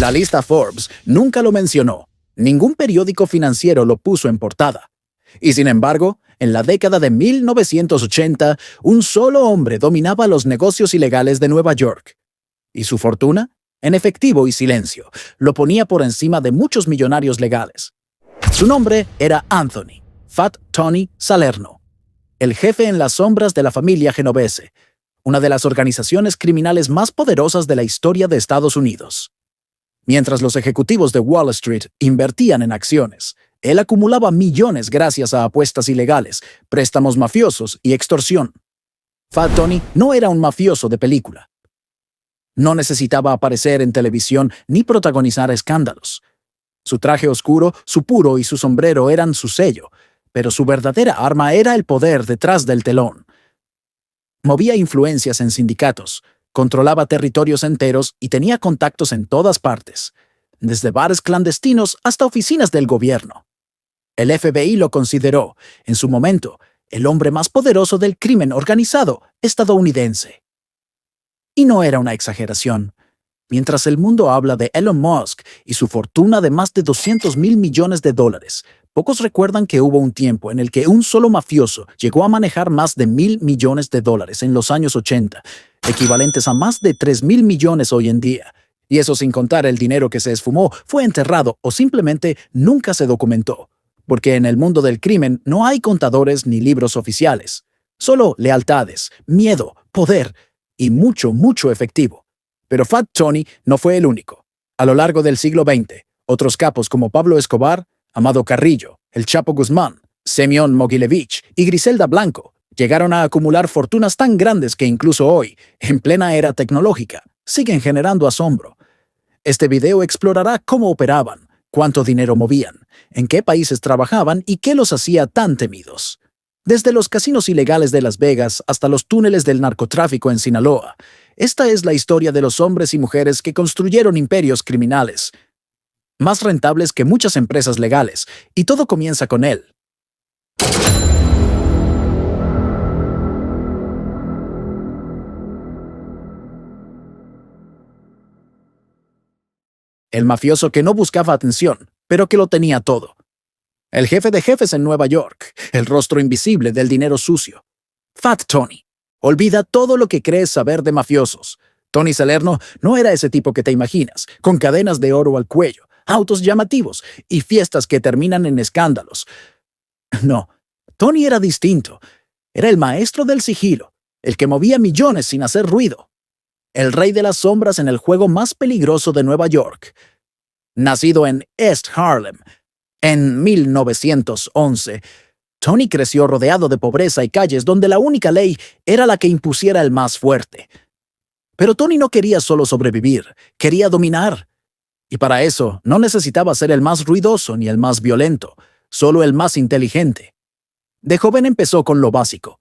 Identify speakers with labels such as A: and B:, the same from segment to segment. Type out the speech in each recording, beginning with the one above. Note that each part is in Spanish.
A: La lista Forbes nunca lo mencionó. Ningún periódico financiero lo puso en portada. Y sin embargo, en la década de 1980, un solo hombre dominaba los negocios ilegales de Nueva York. ¿Y su fortuna? En efectivo y silencio, lo ponía por encima de muchos millonarios legales. Su nombre era Anthony Fat Tony Salerno, el jefe en las sombras de la familia Genovese, una de las organizaciones criminales más poderosas de la historia de Estados Unidos. Mientras los ejecutivos de Wall Street invertían en acciones, él acumulaba millones gracias a apuestas ilegales, préstamos mafiosos y extorsión. Fat Tony no era un mafioso de película. No necesitaba aparecer en televisión ni protagonizar escándalos. Su traje oscuro, su puro y su sombrero eran su sello, pero su verdadera arma era el poder detrás del telón. Movía influencias en sindicatos, controlaba territorios enteros y tenía contactos en todas partes, desde bares clandestinos hasta oficinas del gobierno. El FBI lo consideró, en su momento, el hombre más poderoso del crimen organizado estadounidense. Y no era una exageración. Mientras el mundo habla de Elon Musk y su fortuna de más de $200 mil millones, pocos recuerdan que hubo un tiempo en el que un solo mafioso llegó a manejar más de $1.000 millones en los años 80, equivalentes a más de 3.000 millones hoy en día. Y eso sin contar el dinero que se esfumó, fue enterrado o simplemente nunca se documentó. Porque en el mundo del crimen no hay contadores ni libros oficiales. Solo lealtades, miedo, poder y mucho, mucho efectivo. Pero Fat Tony no fue el único. A lo largo del siglo XX, otros capos como Pablo Escobar, Amado Carrillo, El Chapo Guzmán, Semyon Mogilevich y Griselda Blanco llegaron a acumular fortunas tan grandes que incluso hoy, en plena era tecnológica, siguen generando asombro. Este video explorará cómo operaban, cuánto dinero movían, en qué países trabajaban y qué los hacía tan temidos. Desde los casinos ilegales de Las Vegas hasta los túneles del narcotráfico en Sinaloa, esta es la historia de los hombres y mujeres que construyeron imperios criminales, más rentables que muchas empresas legales, y todo comienza con él. El mafioso que no buscaba atención, pero que lo tenía todo. El jefe de jefes en Nueva York, el rostro invisible del dinero sucio. Fat Tony. Olvida todo lo que crees saber de mafiosos. Tony Salerno no era ese tipo que te imaginas, con cadenas de oro al cuello, autos llamativos y fiestas que terminan en escándalos. No, Tony era distinto. Era el maestro del sigilo, el que movía millones sin hacer ruido. El rey de las sombras en el juego más peligroso de Nueva York. Nacido en East Harlem en 1911, Tony creció rodeado de pobreza y calles donde la única ley era la que impusiera el más fuerte. Pero Tony no quería solo sobrevivir, quería dominar. Y para eso no necesitaba ser el más ruidoso ni el más violento, solo el más inteligente. De joven empezó con lo básico: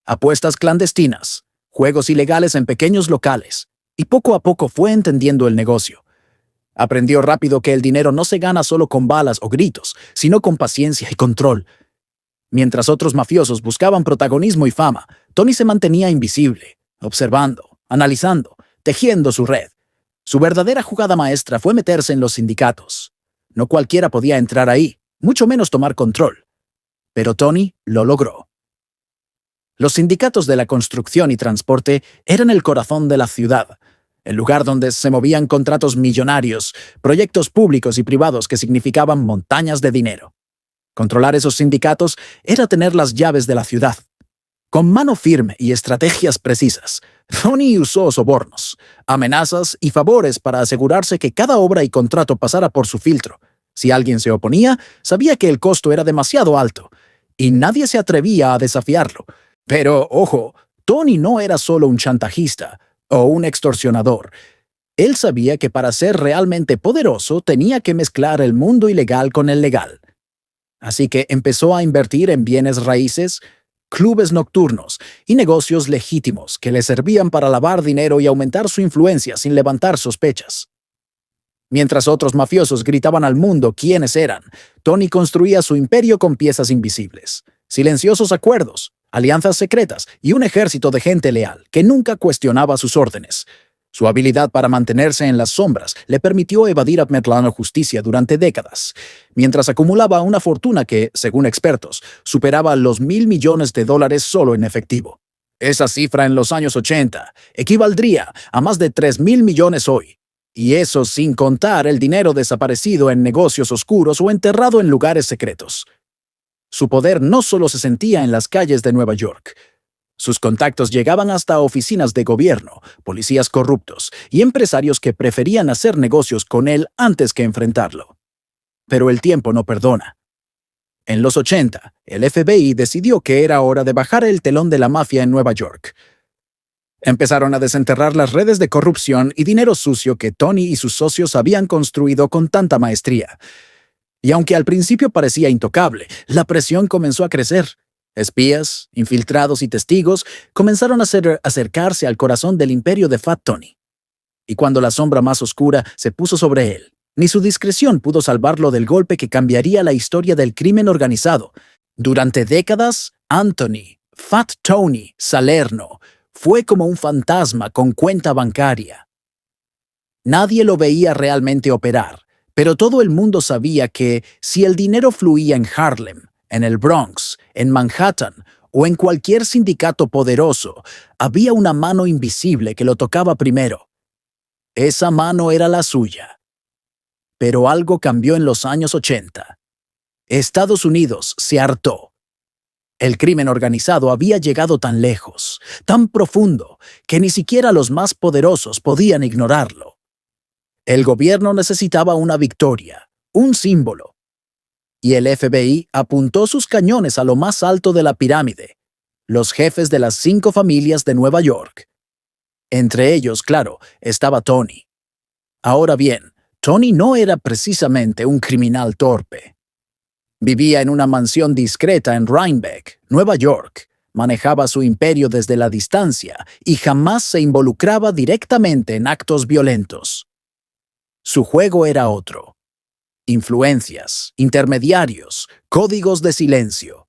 A: apuestas clandestinas, juegos ilegales en pequeños locales, y poco a poco fue entendiendo el negocio. Aprendió rápido que el dinero no se gana solo con balas o gritos, sino con paciencia y control. Mientras otros mafiosos buscaban protagonismo y fama, Tony se mantenía invisible, observando, analizando, tejiendo su red. Su verdadera jugada maestra fue meterse en los sindicatos. No cualquiera podía entrar ahí, mucho menos tomar control. Pero Tony lo logró. Los sindicatos de la construcción y transporte eran el corazón de la ciudad, el lugar donde se movían contratos millonarios, proyectos públicos y privados que significaban montañas de dinero. Controlar esos sindicatos era tener las llaves de la ciudad. Con mano firme y estrategias precisas, Tony usó sobornos, amenazas y favores para asegurarse que cada obra y contrato pasara por su filtro. Si alguien se oponía, sabía que el costo era demasiado alto, y nadie se atrevía a desafiarlo. Pero, ojo, Tony no era solo un chantajista o un extorsionador. Él sabía que para ser realmente poderoso tenía que mezclar el mundo ilegal con el legal. Así que empezó a invertir en bienes raíces, clubes nocturnos y negocios legítimos que le servían para lavar dinero y aumentar su influencia sin levantar sospechas. Mientras otros mafiosos gritaban al mundo quiénes eran, Tony construía su imperio con piezas invisibles, silenciosos acuerdos, alianzas secretas y un ejército de gente leal que nunca cuestionaba sus órdenes. Su habilidad para mantenerse en las sombras le permitió evadir a la justicia durante décadas, mientras acumulaba una fortuna que, según expertos, superaba los $1.000 millones solo en efectivo. Esa cifra en los años 80 equivaldría a más de 3.000 millones hoy, y eso sin contar el dinero desaparecido en negocios oscuros o enterrado en lugares secretos. Su poder no solo se sentía en las calles de Nueva York. Sus contactos llegaban hasta oficinas de gobierno, policías corruptos y empresarios que preferían hacer negocios con él antes que enfrentarlo. Pero el tiempo no perdona. En los 80, el FBI decidió que era hora de bajar el telón de la mafia en Nueva York. Empezaron a desenterrar las redes de corrupción y dinero sucio que Tony y sus socios habían construido con tanta maestría. Y aunque al principio parecía intocable, la presión comenzó a crecer. Espías, infiltrados y testigos comenzaron a acercarse al corazón del imperio de Fat Tony. Y cuando la sombra más oscura se puso sobre él, ni su discreción pudo salvarlo del golpe que cambiaría la historia del crimen organizado. Durante décadas, Anthony, Fat Tony, Salerno, fue como un fantasma con cuenta bancaria. Nadie lo veía realmente operar, pero todo el mundo sabía que si el dinero fluía en Harlem, en el Bronx, en Manhattan o en cualquier sindicato poderoso, había una mano invisible que lo tocaba primero. Esa mano era la suya. Pero algo cambió en los años 80. Estados Unidos se hartó. El crimen organizado había llegado tan lejos, tan profundo, que ni siquiera los más poderosos podían ignorarlo. El gobierno necesitaba una victoria, un símbolo. Y el FBI apuntó sus cañones a lo más alto de la pirámide, los jefes de las 5 familias de Nueva York. Entre ellos, claro, estaba Tony. Ahora bien, Tony no era precisamente un criminal torpe. Vivía en una mansión discreta en Rhinebeck, Nueva York, manejaba su imperio desde la distancia y jamás se involucraba directamente en actos violentos. Su juego era otro. Influencias, intermediarios, códigos de silencio.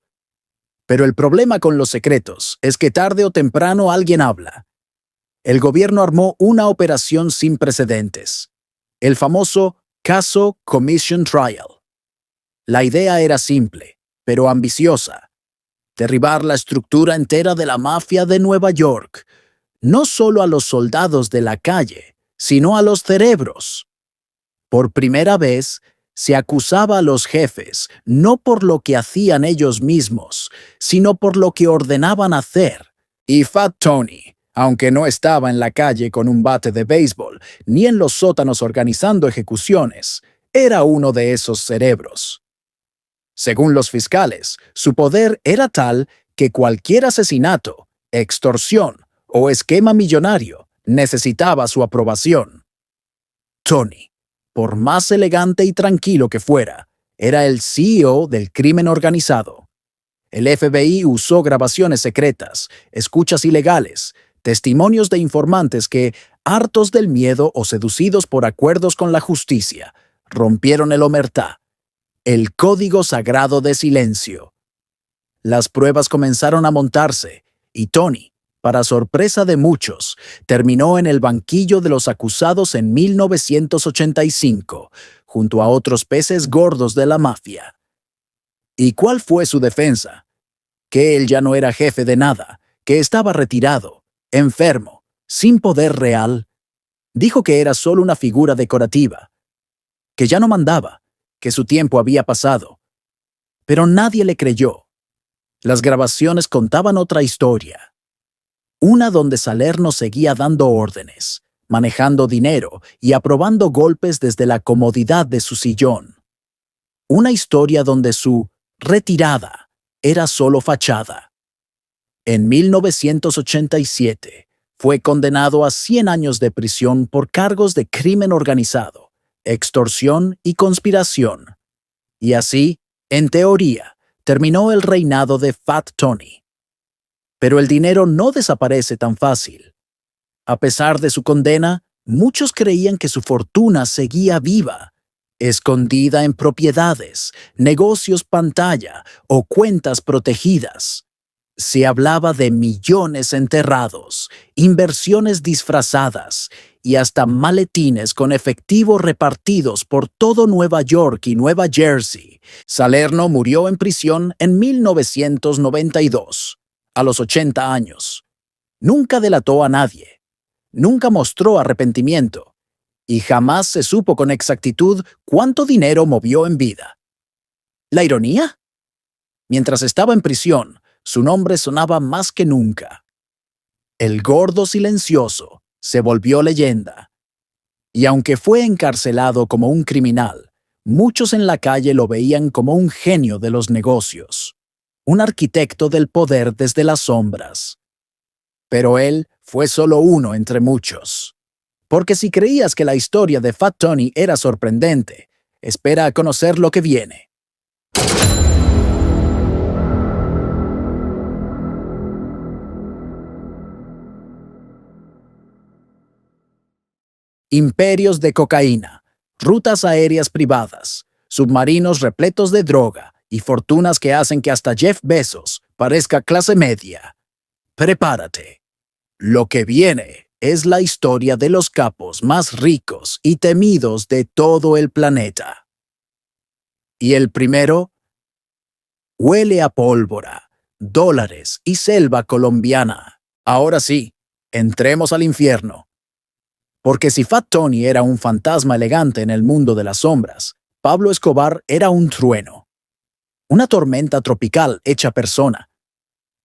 A: Pero el problema con los secretos es que tarde o temprano alguien habla. El gobierno armó una operación sin precedentes, el famoso caso Commission Trial. La idea era simple, pero ambiciosa: derribar la estructura entera de la mafia de Nueva York, no solo a los soldados de la calle, sino a los cerebros. Por primera vez, se acusaba a los jefes no por lo que hacían ellos mismos, sino por lo que ordenaban hacer. Y Fat Tony, aunque no estaba en la calle con un bate de béisbol, ni en los sótanos organizando ejecuciones, era uno de esos cerebros. Según los fiscales, su poder era tal que cualquier asesinato, extorsión o esquema millonario necesitaba su aprobación. Tony, por más elegante y tranquilo que fuera, era el CEO del crimen organizado. El FBI usó grabaciones secretas, escuchas ilegales, testimonios de informantes que, hartos del miedo o seducidos por acuerdos con la justicia, rompieron el omertá, el código sagrado de silencio. Las pruebas comenzaron a montarse y Tony, para sorpresa de muchos, terminó en el banquillo de los acusados en 1985, junto a otros peces gordos de la mafia. ¿Y cuál fue su defensa? Que él ya no era jefe de nada, que estaba retirado, enfermo, sin poder real. Dijo que era solo una figura decorativa, que ya no mandaba, que su tiempo había pasado. Pero nadie le creyó. Las grabaciones contaban otra historia. Una donde Salerno seguía dando órdenes, manejando dinero y aprobando golpes desde la comodidad de su sillón. Una historia donde su retirada era solo fachada. En 1987 fue condenado a 100 años de prisión por cargos de crimen organizado, extorsión y conspiración. Y así, en teoría, terminó el reinado de Fat Tony. Pero el dinero no desaparece tan fácil. A pesar de su condena, muchos creían que su fortuna seguía viva, escondida en propiedades, negocios pantalla o cuentas protegidas. Se hablaba de millones enterrados, inversiones disfrazadas y hasta maletines con efectivo repartidos por todo Nueva York y Nueva Jersey. Salerno murió en prisión en 1992, a los 80 años. Nunca delató a nadie, nunca mostró arrepentimiento, y jamás se supo con exactitud cuánto dinero movió en vida. ¿La ironía? Mientras estaba en prisión, su nombre sonaba más que nunca. El gordo silencioso se volvió leyenda. Y aunque fue encarcelado como un criminal, muchos en la calle lo veían como un genio de los negocios, un arquitecto del poder desde las sombras. Pero él fue solo uno entre muchos. Porque si creías que la historia de Fat Tony era sorprendente, espera a conocer lo que viene. Imperios de cocaína, rutas aéreas privadas, submarinos repletos de droga y fortunas que hacen que hasta Jeff Bezos parezca clase media. Prepárate. Lo que viene es la historia de los capos más ricos y temidos de todo el planeta. Y el primero huele a pólvora, dólares y selva colombiana. Ahora sí, entremos al infierno. Porque si Fat Tony era un fantasma elegante en el mundo de las sombras, Pablo Escobar era un trueno. Una tormenta tropical hecha persona.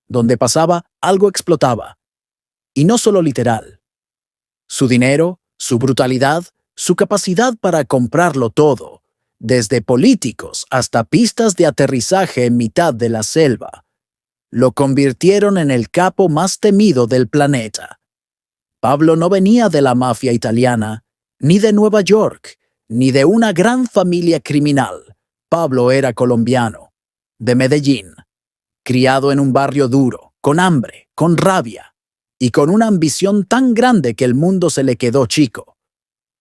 A: Donde pasaba, algo explotaba. Y no solo literal. Su dinero, su brutalidad, su capacidad para comprarlo todo, desde políticos hasta pistas de aterrizaje en mitad de la selva, lo convirtieron en el capo más temido del planeta. Pablo no venía de la mafia italiana, ni de Nueva York, ni de una gran familia criminal. Pablo era colombiano, de Medellín, criado en un barrio duro, con hambre, con rabia, y con una ambición tan grande que el mundo se le quedó chico.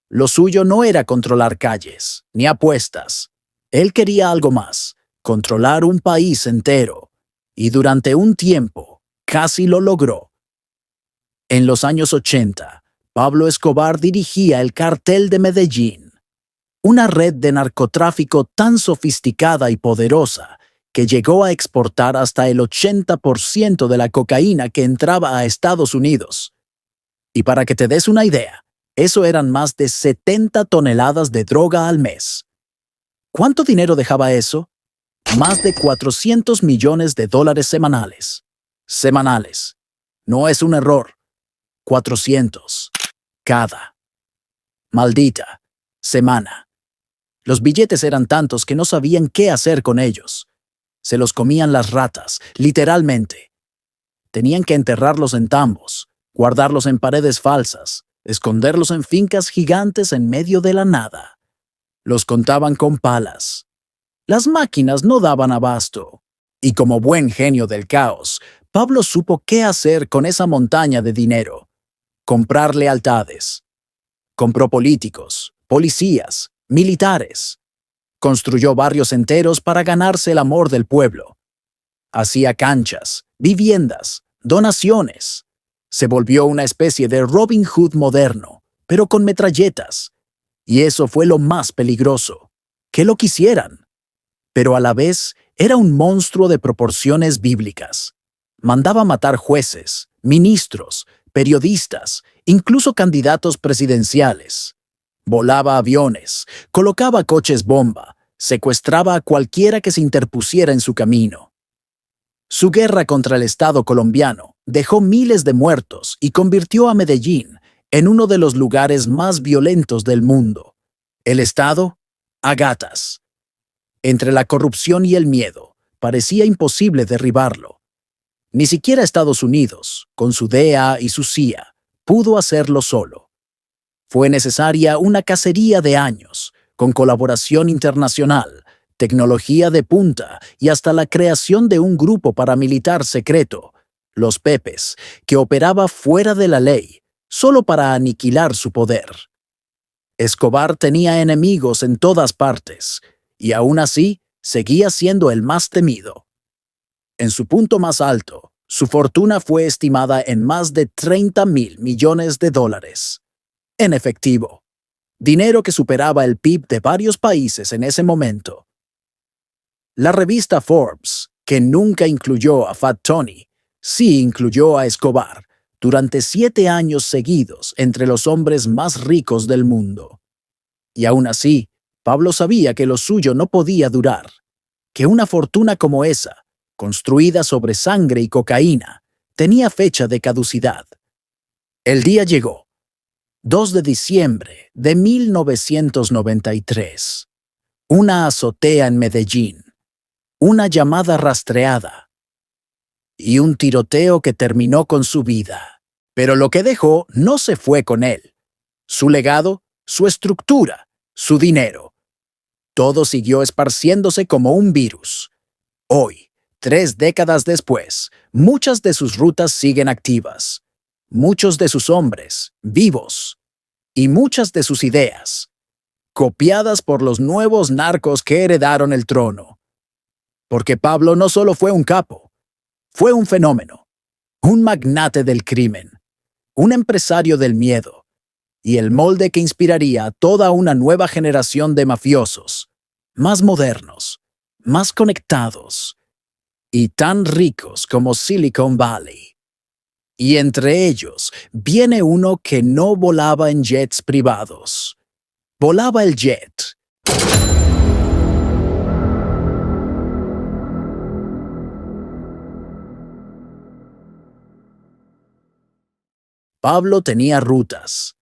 A: Lo suyo no era controlar calles, ni apuestas. Él quería algo más, controlar un país entero, y durante un tiempo casi lo logró. En los años 80, Pablo Escobar dirigía el Cartel de Medellín, una red de narcotráfico tan sofisticada y poderosa que llegó a exportar hasta el 80% de la cocaína que entraba a Estados Unidos. Y para que te des una idea, eso eran más de 70 toneladas de droga al mes. ¿Cuánto dinero dejaba eso? Más de 400 millones de dólares semanales. Semanales. No es un error. 400. Cada. Maldita. Semana. Los billetes eran tantos que no sabían qué hacer con ellos. Se los comían las ratas, literalmente. Tenían que enterrarlos en tambos, guardarlos en paredes falsas, esconderlos en fincas gigantes en medio de la nada. Los contaban con palas. Las máquinas no daban abasto. Y como buen genio del caos, Pablo supo qué hacer con esa montaña de dinero. Comprar lealtades. Compró políticos, policías, militares. Construyó barrios enteros para ganarse el amor del pueblo. Hacía canchas, viviendas, donaciones. Se volvió una especie de Robin Hood moderno, pero con metralletas. Y eso fue lo más peligroso. Que lo quisieran. Pero a la vez era un monstruo de proporciones bíblicas. Mandaba matar jueces, ministros, periodistas, incluso candidatos presidenciales. Volaba aviones, colocaba coches bomba, secuestraba a cualquiera que se interpusiera en su camino. Su guerra contra el Estado colombiano dejó miles de muertos y convirtió a Medellín en uno de los lugares más violentos del mundo. El Estado, a gatas. Entre la corrupción y el miedo, parecía imposible derribarlo. Ni siquiera Estados Unidos, con su DEA y su CIA, pudo hacerlo solo. Fue necesaria una cacería de años, con colaboración internacional, tecnología de punta y hasta la creación de un grupo paramilitar secreto, los Pepes, que operaba fuera de la ley, solo para aniquilar su poder. Escobar tenía enemigos en todas partes, y aún así seguía siendo el más temido. En su punto más alto, su fortuna fue estimada en más de 30.000 millones de dólares. en efectivo, dinero que superaba el PIB de varios países en ese momento. La revista Forbes, que nunca incluyó a Fat Tony, sí incluyó a Escobar durante 7 años seguidos entre los hombres más ricos del mundo. Y aún así, Pablo sabía que lo suyo no podía durar, que una fortuna como esa, construida sobre sangre y cocaína, tenía fecha de caducidad. El día llegó, 2 de diciembre de 1993. Una azotea en Medellín, una llamada rastreada y un tiroteo que terminó con su vida. Pero lo que dejó no se fue con él. Su legado, su estructura, su dinero. Todo siguió esparciéndose como un virus. Hoy, 3 décadas después, muchas de sus rutas siguen activas. Muchos de sus hombres, vivos. Y muchas de sus ideas, copiadas por los nuevos narcos que heredaron el trono. Porque Pablo no solo fue un capo, fue un fenómeno, un magnate del crimen, un empresario del miedo, y el molde que inspiraría a toda una nueva generación de mafiosos, más modernos, más conectados, y tan ricos como Silicon Valley. Y entre ellos viene uno que no volaba en jets privados. Volaba el jet. Pablo tenía rutas.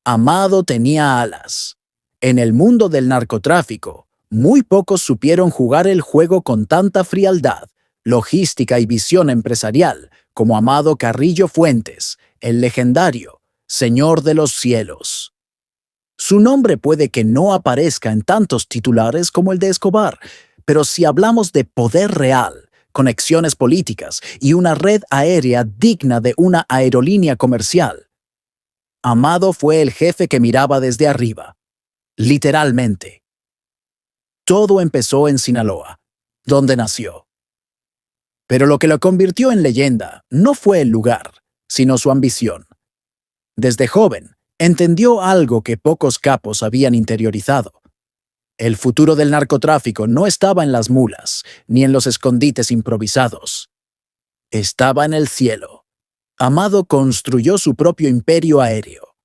A: Amado tenía alas. En el mundo del narcotráfico, muy pocos supieron jugar el juego con tanta frialdad, logística y visión empresarial como Amado Carrillo Fuentes, el legendario Señor de los Cielos. Su nombre puede que no aparezca en tantos titulares como el de Escobar, pero si hablamos de poder real, conexiones políticas y una red aérea digna de una aerolínea comercial, Amado fue el jefe que miraba desde arriba, literalmente. Todo empezó en Sinaloa, donde nació. Pero lo que lo convirtió en leyenda no fue el lugar, sino su ambición. Desde joven, entendió algo que pocos capos habían interiorizado. El futuro del narcotráfico no estaba en las mulas, ni en los escondites improvisados. Estaba en el cielo. Amado construyó su propio imperio aéreo.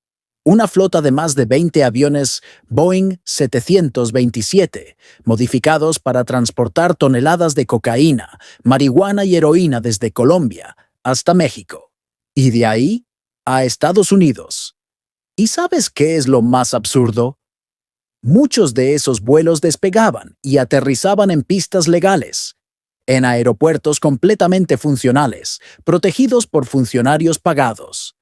A: Una flota de más de 20 aviones Boeing 727, modificados para transportar toneladas de cocaína, marihuana y heroína desde Colombia hasta México. Y de ahí a Estados Unidos. ¿Y sabes qué es lo más absurdo? Muchos de esos vuelos despegaban y aterrizaban en pistas legales, en aeropuertos completamente funcionales, protegidos por funcionarios pagados.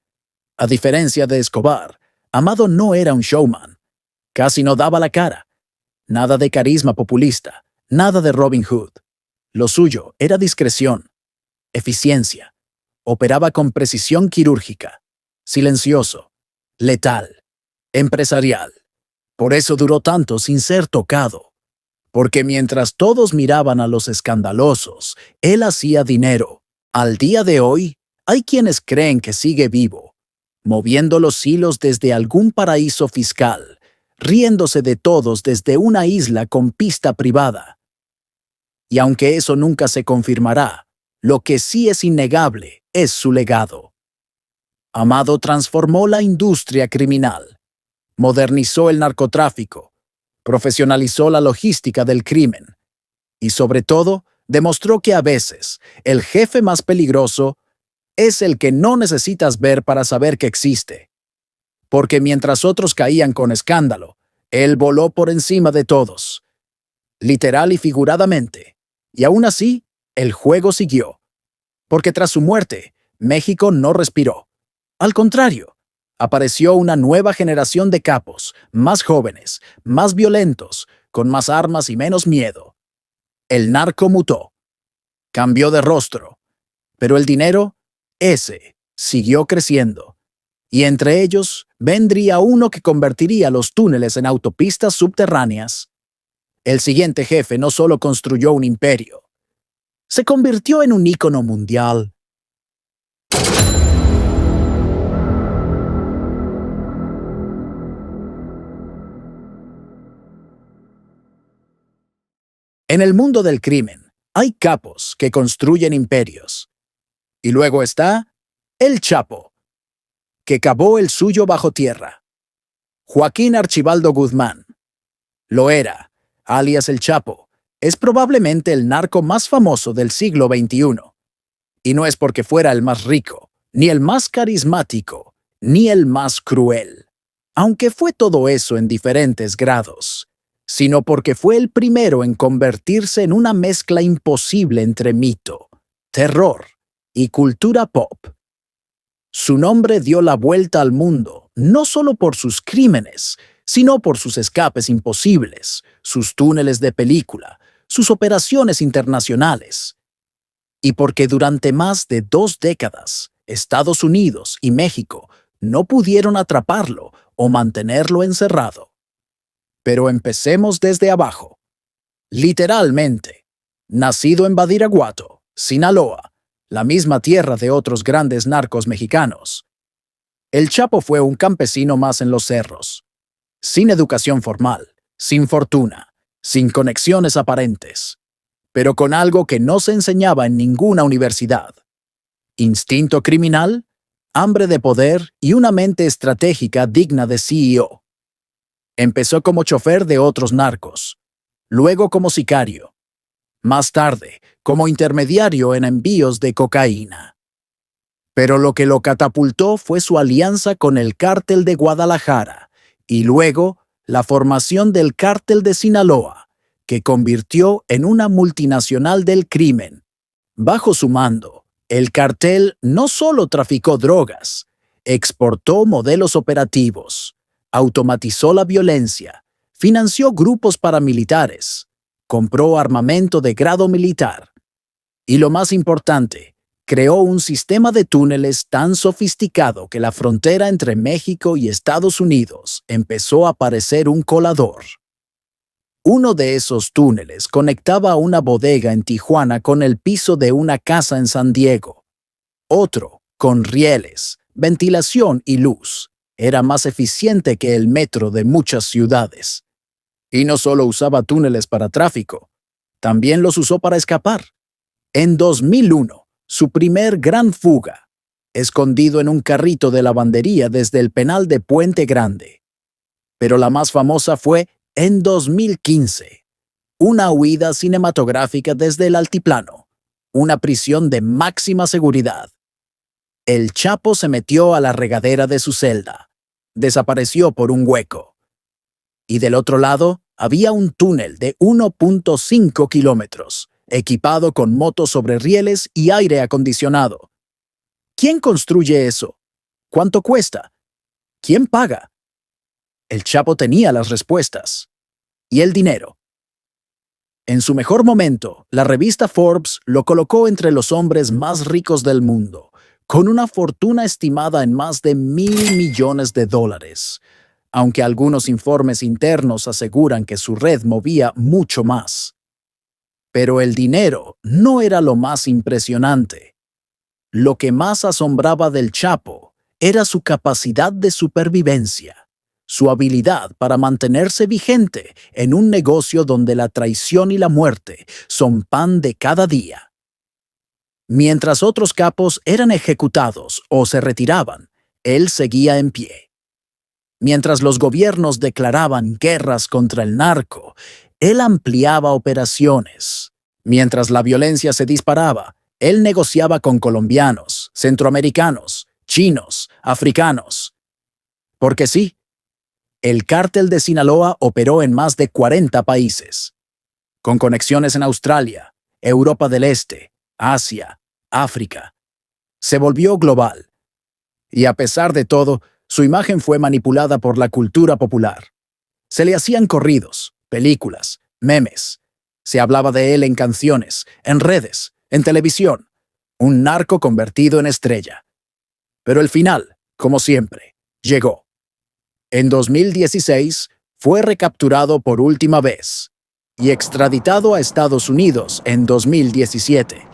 A: A diferencia de Escobar, Amado no era un showman. Casi no daba la cara. Nada de carisma populista, nada de Robin Hood. Lo suyo era discreción, eficiencia. Operaba con precisión quirúrgica, silencioso, letal, empresarial. Por eso duró tanto sin ser tocado. Porque mientras todos miraban a los escandalosos, él hacía dinero. Al día de hoy, hay quienes creen que sigue vivo, moviendo los hilos desde algún paraíso fiscal, riéndose de todos desde una isla con pista privada. Y aunque eso nunca se confirmará, lo que sí es innegable es su legado. Amado transformó la industria criminal, modernizó el narcotráfico, profesionalizó la logística del crimen y, sobre todo, demostró que a veces el jefe más peligroso es el que no necesitas ver para saber que existe. Porque mientras otros caían con escándalo, él voló por encima de todos, literal y figuradamente. Y aún así, el juego siguió. Porque tras su muerte, México no respiró. Al contrario, apareció una nueva generación de capos, más jóvenes, más violentos, con más armas y menos miedo. El narco mutó. Cambió de rostro. Pero el dinero, ese, siguió creciendo. Y entre ellos vendría uno que convertiría los túneles en autopistas subterráneas. El siguiente jefe no solo construyó un imperio, se convirtió en un ícono mundial. En el mundo del crimen, hay capos que construyen imperios. Y luego está el Chapo, que cavó el suyo bajo tierra. Joaquín Archibaldo Guzmán. Loera, alias el Chapo, es probablemente el narco más famoso del siglo XXI. Y no es porque fuera el más rico, ni el más carismático, ni el más cruel, aunque fue todo eso en diferentes grados, sino porque fue el primero en convertirse en una mezcla imposible entre mito, terror y cultura pop. Su nombre dio la vuelta al mundo, no solo por sus crímenes, sino por sus escapes imposibles, sus túneles de película, sus operaciones internacionales. Y porque durante más de 2 décadas, Estados Unidos y México no pudieron atraparlo o mantenerlo encerrado. Pero empecemos desde abajo. Literalmente, nacido en Badiraguato, Sinaloa, la misma tierra de otros grandes narcos mexicanos, el Chapo fue un campesino más en los cerros, sin educación formal, sin fortuna, sin conexiones aparentes, pero con algo que no se enseñaba en ninguna universidad: instinto criminal, hambre de poder y una mente estratégica digna de CEO. Empezó como chofer de otros narcos, luego como sicario, más tarde como intermediario en envíos de cocaína. Pero lo que lo catapultó fue su alianza con el Cártel de Guadalajara y luego la formación del Cártel de Sinaloa, que convirtió en una multinacional del crimen. Bajo su mando, el cartel no solo traficó drogas, exportó modelos operativos, automatizó la violencia, financió grupos paramilitares, compró armamento de grado militar y, lo más importante, creó un sistema de túneles tan sofisticado que la frontera entre México y Estados Unidos empezó a parecer un colador. Uno de esos túneles conectaba una bodega en Tijuana con el piso de una casa en San Diego. Otro, con rieles, ventilación y luz, era más eficiente que el metro de muchas ciudades. Y no solo usaba túneles para tráfico, también los usó para escapar. En 2001, su primer gran fuga, escondido en un carrito de lavandería desde el penal de Puente Grande. Pero la más famosa fue en 2015, una huida cinematográfica desde el altiplano, una prisión de máxima seguridad. El Chapo se metió a la regadera de su celda, desapareció por un hueco. Y del otro lado había un túnel de 1.5 kilómetros, equipado con motos sobre rieles y aire acondicionado. ¿Quién construye eso? ¿Cuánto cuesta? ¿Quién paga? El Chapo tenía las respuestas. ¿Y el dinero? En su mejor momento, la revista Forbes lo colocó entre los hombres más ricos del mundo, con una fortuna estimada en más de $1.000 millones, aunque algunos informes internos aseguran que su red movía mucho más. Pero el dinero no era lo más impresionante. Lo que más asombraba del Chapo era su capacidad de supervivencia, su habilidad para mantenerse vigente en un negocio donde la traición y la muerte son pan de cada día. Mientras otros capos eran ejecutados o se retiraban, él seguía en pie. Mientras los gobiernos declaraban guerras contra el narco, él ampliaba operaciones. Mientras la violencia se disparaba, él negociaba con colombianos, centroamericanos, chinos, africanos. Porque sí, el Cártel de Sinaloa operó en más de 40 países, con conexiones en Australia, Europa del Este, Asia, África. Se volvió global. Y a pesar de todo, su imagen fue manipulada por la cultura popular. Se le hacían corridos, películas, memes. Se hablaba de él en canciones, en redes, en televisión. Un narco convertido en estrella. Pero el final, como siempre, llegó. En 2016, fue recapturado por última vez y extraditado a Estados Unidos en 2017.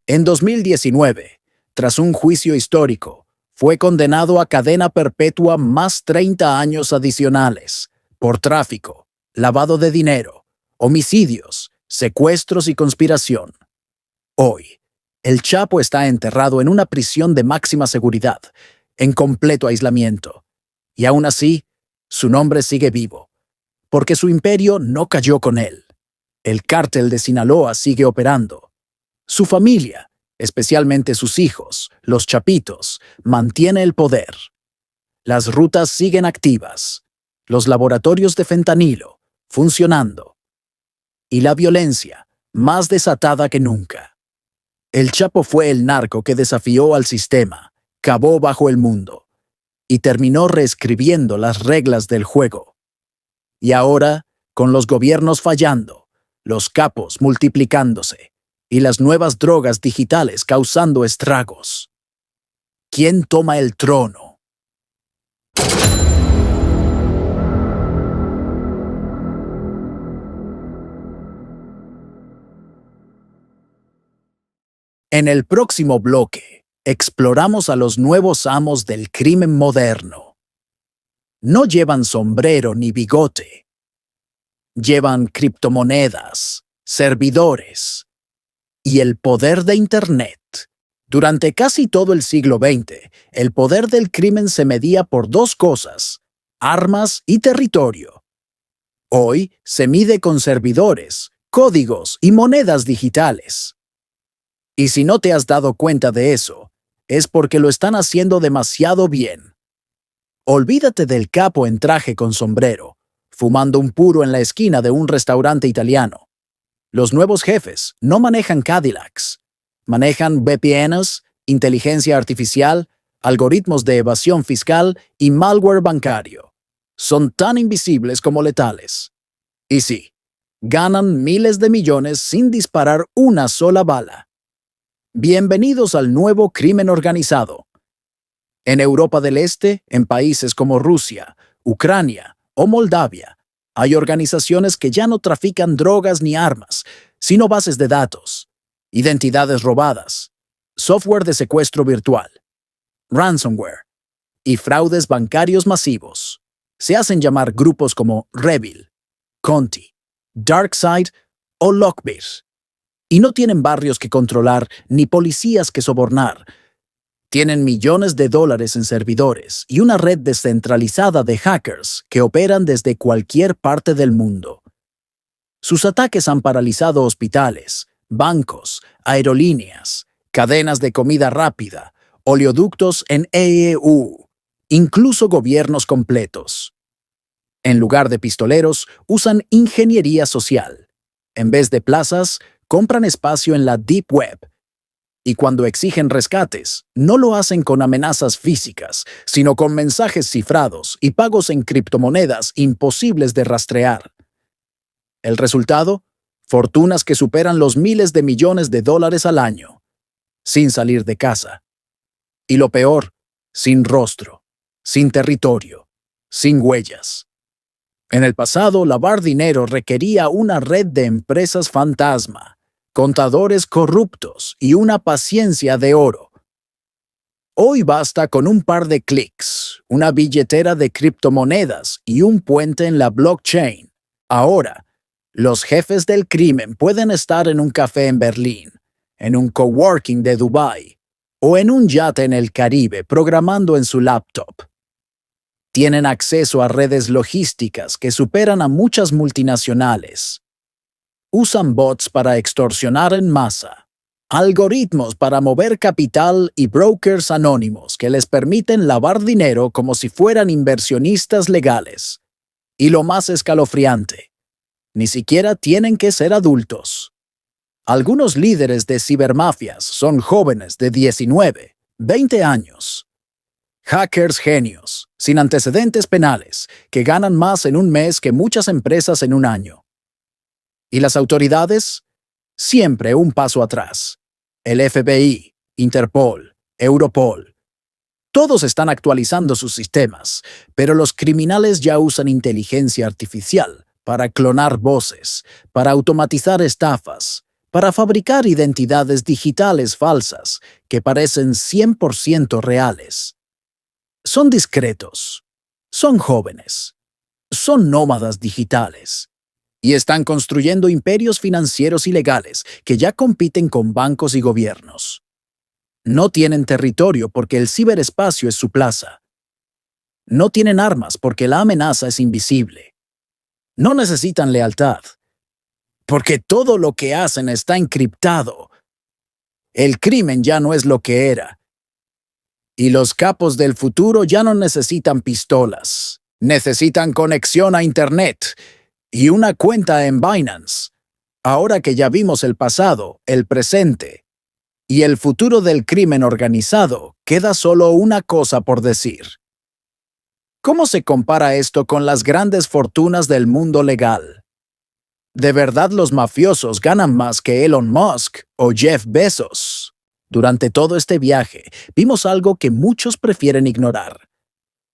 A: En 2019, tras un juicio histórico, fue condenado a cadena perpetua más 30 años adicionales por tráfico, lavado de dinero, homicidios secuestros y conspiración. Hoy, el Chapo está enterrado en una prisión de máxima seguridad, en completo aislamiento. Y aún así, su nombre sigue vivo, porque su imperio no cayó con él. El cártel de Sinaloa sigue operando. Su familia, especialmente sus hijos, los Chapitos, mantiene el poder. Las rutas siguen activas, los laboratorios de fentanilo funcionando, y la violencia más desatada que nunca. El Chapo fue el narco que desafió al sistema, cavó bajo el mundo y terminó reescribiendo las reglas del juego. Y ahora, con los gobiernos fallando, los capos multiplicándose y las nuevas drogas digitales causando estragos, ¿quién toma el trono? En el próximo bloque, exploramos a los nuevos amos del crimen moderno. No llevan sombrero ni bigote. Llevan criptomonedas, servidores y el poder de Internet. Durante casi todo el siglo XX, el poder del crimen se medía por dos cosas: armas y territorio. Hoy se mide con servidores, códigos y monedas digitales. Y si no te has dado cuenta de eso, es porque lo están haciendo demasiado bien. Olvídate del capo en traje con sombrero, fumando un puro en la esquina de un restaurante italiano. Los nuevos jefes no manejan Cadillacs, manejan VPNs, inteligencia artificial, algoritmos de evasión fiscal y malware bancario. Son tan invisibles como letales. Y sí, ganan miles de millones sin disparar una sola bala. Bienvenidos al nuevo crimen organizado. En Europa del Este, en países como Rusia, Ucrania o Moldavia, hay organizaciones que ya no trafican drogas ni armas, sino bases de datos, identidades robadas, software de secuestro virtual, ransomware y fraudes bancarios masivos. Se hacen llamar grupos como Revil, Conti, Darkside o Lockbit. Y no tienen barrios que controlar ni policías que sobornar. Tienen millones de dólares en servidores y una red descentralizada de hackers que operan desde cualquier parte del mundo. Sus ataques han paralizado hospitales, bancos, aerolíneas, cadenas de comida rápida, oleoductos en EU, incluso gobiernos completos. En lugar de pistoleros, usan ingeniería social. En vez de plazas, compran espacio en la Deep Web. Y cuando exigen rescates, no lo hacen con amenazas físicas, sino con mensajes cifrados y pagos en criptomonedas imposibles de rastrear. El resultado: fortunas que superan los miles de millones de dólares al año, sin salir de casa. Y lo peor, sin rostro, sin territorio, sin huellas. En el pasado, lavar dinero requería una red de empresas fantasma, contadores corruptos y una paciencia de oro. Hoy basta con un par de clics, una billetera de criptomonedas y un puente en la blockchain. Ahora, los jefes del crimen pueden estar en un café en Berlín, en un coworking de Dubái o en un yate en el Caribe programando en su laptop. Tienen acceso a redes logísticas que superan a muchas multinacionales. Usan bots para extorsionar en masa, algoritmos para mover capital y brokers anónimos que les permiten lavar dinero como si fueran inversionistas legales. Y lo más escalofriante, ni siquiera tienen que ser adultos. Algunos líderes de cibermafias son jóvenes de 19, 20 años. Hackers genios, sin antecedentes penales, que ganan más en un mes que muchas empresas en un año. ¿Y las autoridades? Siempre un paso atrás. El FBI, Interpol, Europol. Todos están actualizando sus sistemas, pero los criminales ya usan inteligencia artificial para clonar voces, para automatizar estafas, para fabricar identidades digitales falsas que parecen 100% reales. Son discretos, son jóvenes, son nómadas digitales. Y están construyendo imperios financieros ilegales que ya compiten con bancos y gobiernos. No tienen territorio porque el ciberespacio es su plaza. No tienen armas porque la amenaza es invisible. No necesitan lealtad, porque todo lo que hacen está encriptado. El crimen ya no es lo que era. Y los capos del futuro ya no necesitan pistolas. Necesitan conexión a Internet y una cuenta en Binance. Ahora que ya vimos el pasado, el presente y el futuro del crimen organizado, queda solo una cosa por decir. ¿Cómo se compara esto con las grandes fortunas del mundo legal? ¿De verdad los mafiosos ganan más que Elon Musk o Jeff Bezos? Durante todo este viaje, vimos algo que muchos prefieren ignorar: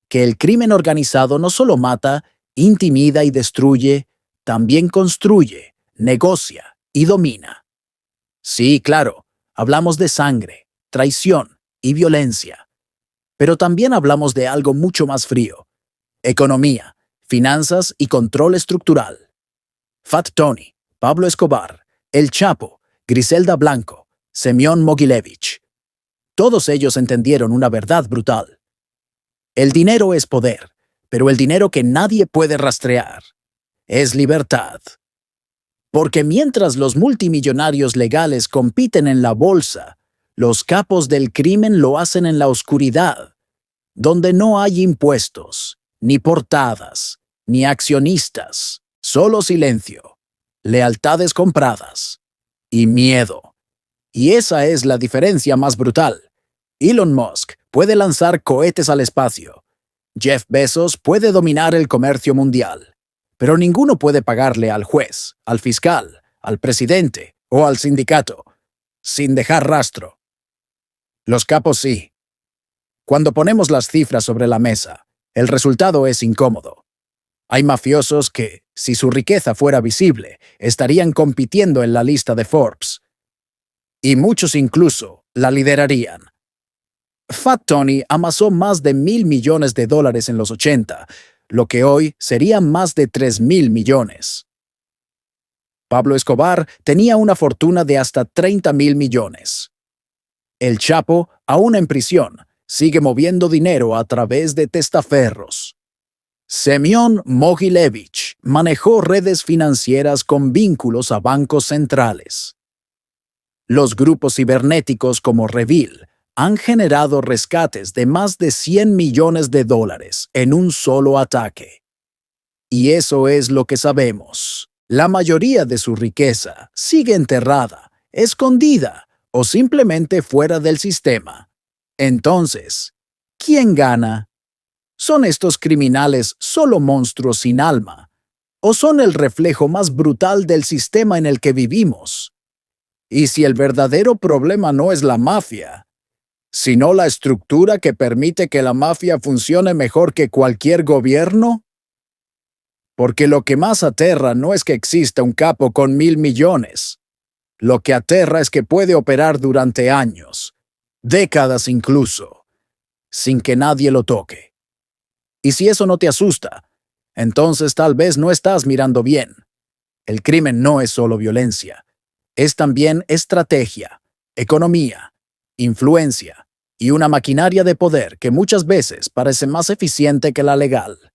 A: que el crimen organizado no solo mata, intimida y destruye, también construye, negocia y domina. Sí, claro, hablamos de sangre, traición y violencia, pero también hablamos de algo mucho más frío: economía, finanzas y control estructural. Fat Tony, Pablo Escobar, El Chapo, Griselda Blanco, Semyon Mogilevich. Todos ellos entendieron una verdad brutal. El dinero es poder, pero el dinero que nadie puede rastrear es libertad. Porque mientras los multimillonarios legales compiten en la bolsa, los capos del crimen lo hacen en la oscuridad, donde no hay impuestos, ni portadas, ni accionistas, solo silencio, lealtades compradas y miedo. Y esa es la diferencia más brutal. Elon Musk puede lanzar cohetes al espacio. Jeff Bezos puede dominar el comercio mundial. Pero ninguno puede pagarle al juez, al fiscal, al presidente o al sindicato, sin dejar rastro. Los capos sí. Cuando ponemos las cifras sobre la mesa, el resultado es incómodo. Hay mafiosos que, si su riqueza fuera visible, estarían compitiendo en la lista de Forbes. Y muchos incluso la liderarían. Fat Tony amasó más de $1,000 millones en los 80, lo que hoy serían más de 3,000 millones. Pablo Escobar tenía una fortuna de hasta 30,000 millones. El Chapo, aún en prisión, sigue moviendo dinero a través de testaferros. Semyon Mogilevich manejó redes financieras con vínculos a bancos centrales. Los grupos cibernéticos como Revil han generado rescates de más de $100 millones en un solo ataque. Y eso es lo que sabemos. La mayoría de su riqueza sigue enterrada, escondida o simplemente fuera del sistema. Entonces, ¿quién gana? ¿Son estos criminales solo monstruos sin alma? ¿O son el reflejo más brutal del sistema en el que vivimos? Y si el verdadero problema no es la mafia, sino la estructura que permite que la mafia funcione mejor que cualquier gobierno? Porque lo que más aterra no es que exista un capo con 1,000 millones. Lo que aterra es que puede operar durante años, décadas incluso, sin que nadie lo toque. Y si eso no te asusta, entonces tal vez no estás mirando bien. El crimen no es solo violencia, es también estrategia, economía, influencia y una maquinaria de poder que muchas veces parece más eficiente que la legal.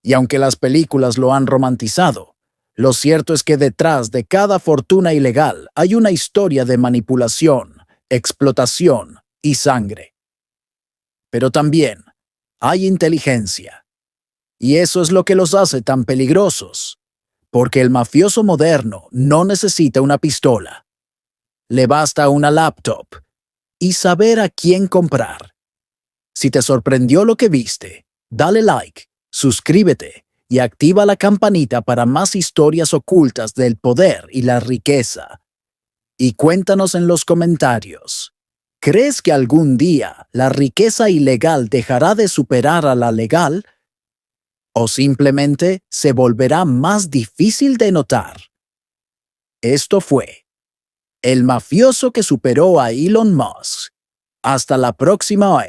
A: Y aunque las películas lo han romantizado, lo cierto es que detrás de cada fortuna ilegal hay una historia de manipulación, explotación y sangre. Pero también hay inteligencia. Y eso es lo que los hace tan peligrosos, porque el mafioso moderno no necesita una pistola. Le basta una laptop y saber a quién comprar. Si te sorprendió lo que viste, dale like, suscríbete y activa la campanita para más historias ocultas del poder y la riqueza. Y cuéntanos en los comentarios, ¿crees que algún día la riqueza ilegal dejará de superar a la legal? ¿O simplemente se volverá más difícil de notar? Esto fue El mafioso que superó a Elon Musk. Hasta la próxima.